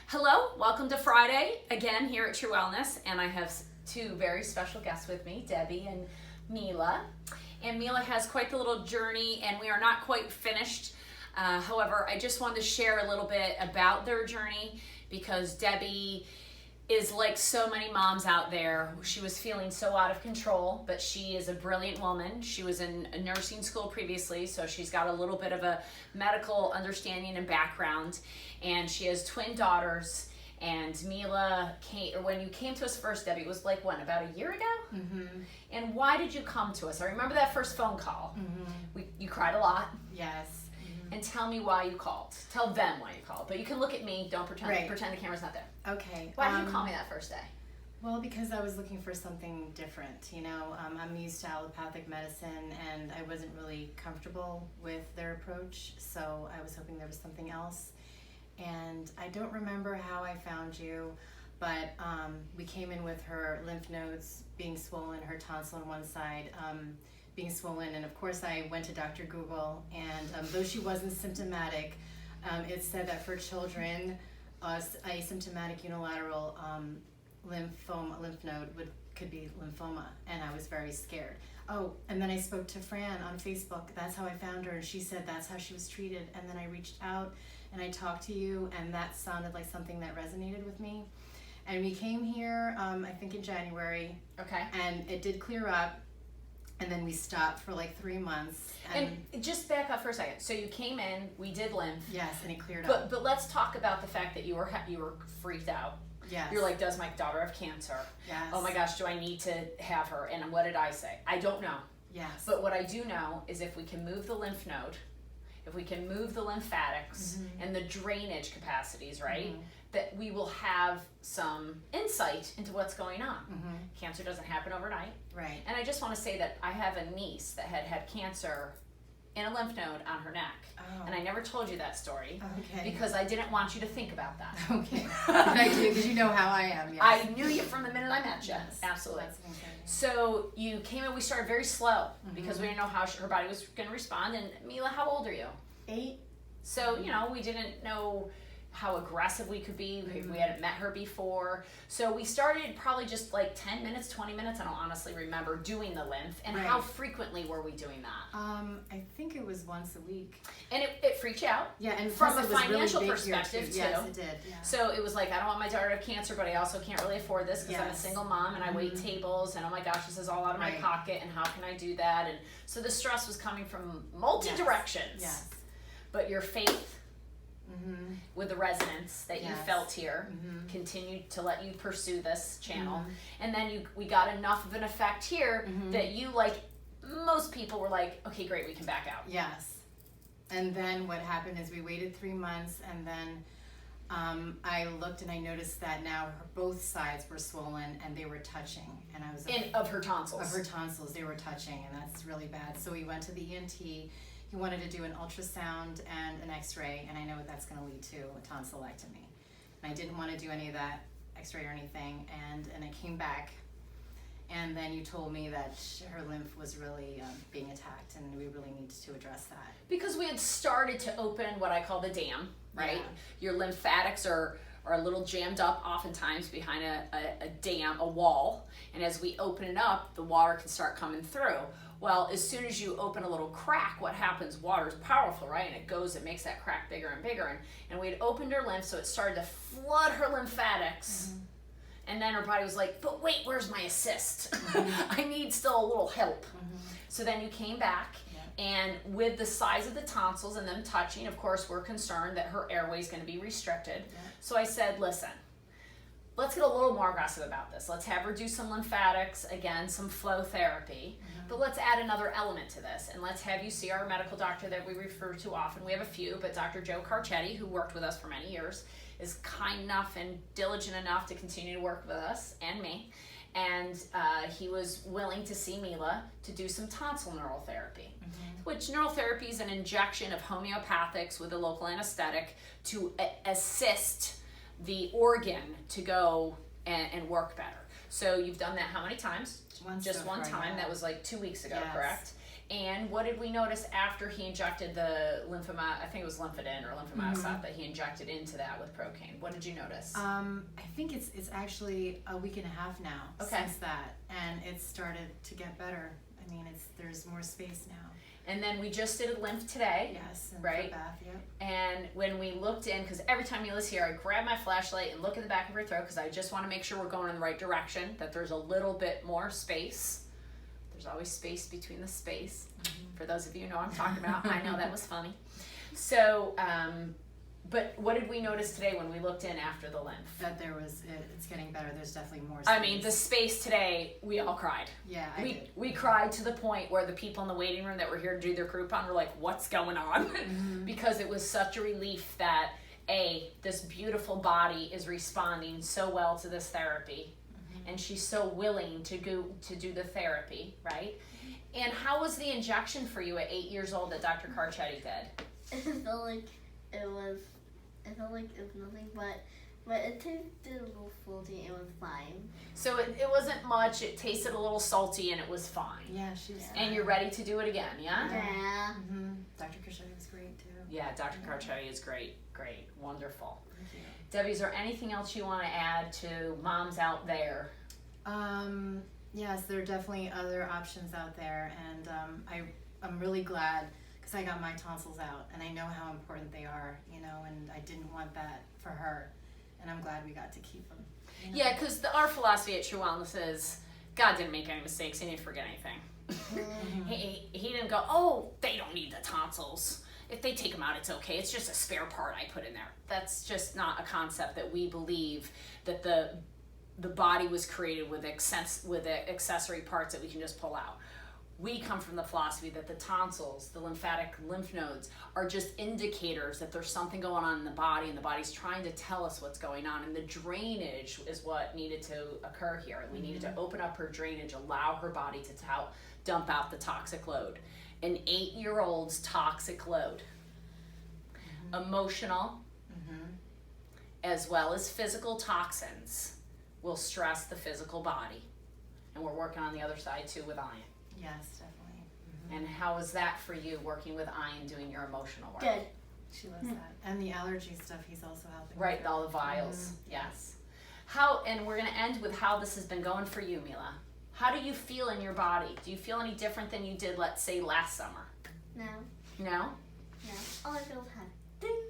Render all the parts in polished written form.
Hello, welcome to Friday again here at True Wellness, and I have two very special guests with me, Debbie and Milah. And Milah has quite the little journey, and we are not quite finished. However, I just wanted to share a little bit about their journey because Debbie is like so many moms out there. She was feeling so out of control, but she is a brilliant woman. She was in a nursing school previously, so she's got a little bit of a medical understanding and background. And she has twin daughters. And Milah when you came to us first, Debbie, it was like when, about a year ago? Mm-hmm. And why did you come to us? I remember that first phone call. Mm-hmm. You cried a lot. Yes. And tell me why you called. Tell them why you called. But you can look at me. Don't pretend. Right. Pretend the camera's not there. Okay. Why did you call me that first day? Well, because I was looking for something different. You know, I'm used to allopathic medicine, and I wasn't really comfortable with their approach. So I was hoping there was something else. And I don't remember how I found you, but we came in with her lymph nodes being swollen, her tonsil on one side being swollen, and of course I went to Dr. Google, and though she wasn't symptomatic, it said that for children, asymptomatic unilateral lymph node could be lymphoma, and I was very scared. Oh, and then I spoke to Fran on Facebook. That's how I found her, and she said that's how she was treated. And then I reached out and I talked to you, and that sounded like something that resonated with me. And we came here, I think in January. Okay. And it did clear up. And then we stopped for like 3 months. And just back up for a second. So you came in, we did lymph. Yes, and it cleared up. But let's talk about the fact that you were freaked out. Yes. You're like, does my daughter have cancer? Yes. Oh my gosh, do I need to have her? And what did I say? I don't know. Yes. But what I do know is if we can move the lymph node, if we can move the lymphatics and the drainage capacities, right, that we will have some insight into what's going on. Cancer doesn't happen overnight. Right. And I just want to say that I have a niece that had cancer in a lymph node on her neck. Oh. And I never told you that story Okay. because I didn't want you to think about that. Okay. I do, because you know how I am. Yes. I knew you from the minute I met you. Yes. Absolutely. That's amazing. So you came in, we started very slow because we didn't know how her body was going to respond. And Milah, how old are you? 8. So, you know, we didn't know how aggressive we could be. We hadn't met her before. So we started probably just like 10 minutes, 20 minutes. I don't honestly remember doing the lymph. And how frequently were we doing that? I think it was once a week. And it freaked you out. Yeah, and from a plus it was financial really big here, perspective too. Yes, it did. Yeah. So it was like, I don't want my daughter to have cancer, but I also can't really afford this because I'm a Yes. single mom and I wait tables and oh my gosh, this is all out of my pocket and how can I do that? And so the stress was coming from multi-directions. Yes. But your faith with the resonance that you felt here continued to let you pursue this channel. And then we got enough of an effect here that you, like most people, were like, okay, great, we can back out. Yes. And then what happened is we waited 3 months, and then I looked and I noticed that now both sides were swollen and they were touching. And I was Of her tonsils. Of her tonsils, they were touching, and that's really bad. So we went to the ENT. He wanted to do an ultrasound and an x-ray, and I know what that's going to lead to, a tonsillectomy. And I didn't want to do any of that x-ray or anything, and I came back, and then you told me that her lymph was really being attacked, and we really needed to address that. Because we had started to open what I call the dam, right? Yeah. Your lymphatics are a little jammed up oftentimes behind a dam, a wall, and as we open it up, the water can start coming through. Well, as soon as you open a little crack, what happens? Water's powerful, right? And it makes that crack bigger and bigger. And we had opened her lymph, so it started to flood her lymphatics. And then her body was like, but wait, where's my assist? I need still a little help. So then you came back, and with the size of the tonsils and them touching, of course, we're concerned that her airway is going to be restricted. So I said, listen, let's get a little more aggressive about this. Let's have her do some lymphatics, again, some flow therapy. But let's add another element to this, and let's have you see our medical doctor that we refer to often. We have a few, but Dr. Joe Carcetti, who worked with us for many years, is kind enough and diligent enough to continue to work with us and me. And he was willing to see Milah to do some tonsil neural therapy, which neural therapy is an injection of homeopathics with a local anesthetic to assist the organ to go and work better. So you've done that how many times? Once Just so one far, time. yeah. That was like 2 weeks ago, Yes. correct? And what did we notice after he injected the I think it was Lymphedin or lymphomatosat that he injected into that with Procaine? What did you notice? I think it's actually a week and a half now since that, and it's started to get better. I mean, there's more space now. And then we just did a lymph today. Yes, and right? Bath, yep. And when we looked in, because every time Milah's here, I grab my flashlight and look in the back of her throat because I just want to make sure we're going in the right direction, that there's a little bit more space. There's always space between the space. For those of you who know what I'm talking about, I know that was funny. So, but what did we notice today when we looked in after the lymph? That it's getting better. There's definitely more space. I mean, the space today, we all cried. Yeah, We cried to the point where the people in the waiting room that were here to do their Groupon were like, what's going on? Because it was such a relief that, this beautiful body is responding so well to this therapy. And she's so willing to go to do the therapy, right? And how was the injection for you at 8 years old that Dr. Carcetti did? It felt like it was nothing, but it tasted a little salty. It was fine. So it wasn't much. It tasted a little salty, and it was fine. Yeah, she was. And you're ready to do it again, yeah? Yeah. Dr. Carcetti was great too. Yeah, Dr. Carcetti is great, wonderful. Thank you. Debbie, is there anything else you want to add to moms out there? Yes, there are definitely other options out there, and I'm really glad because I got my tonsils out, and I know how important they are, and I didn't want that for her, and I'm glad we got to keep them. Yeah, because our philosophy at True Wellness is God didn't make any mistakes. He didn't forget anything. He didn't go, oh, they don't need the tonsils. If they take them out, it's okay. It's just a spare part I put in there. That's just not a concept that we believe that the body was created with accessory parts that we can just pull out. We come from the philosophy that the tonsils, the lymphatic lymph nodes, are just indicators that there's something going on in the body, and the body's trying to tell us what's going on. And the drainage is what needed to occur here. And we needed to open up her drainage, allow her body to dump out the toxic load. An 8-year-old's toxic load, emotional, as well as physical toxins, will stress the physical body. And we're working on the other side too with iron. Yes, definitely. And how is that for you, working with Ian, doing your emotional work? Good. She loves that. And the allergy stuff, he's also helping. Right, all the vials, yes. And we're going to end with how this has been going for you, Milah. How do you feel in your body? Do you feel any different than you did, let's say, last summer? No. No? No. All I feel is ding.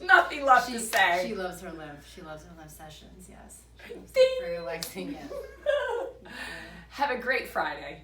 Nothing left to say. She loves her lymph. She loves her lymph sessions, yes. Ding. Very relaxing, yes. Have a great Friday.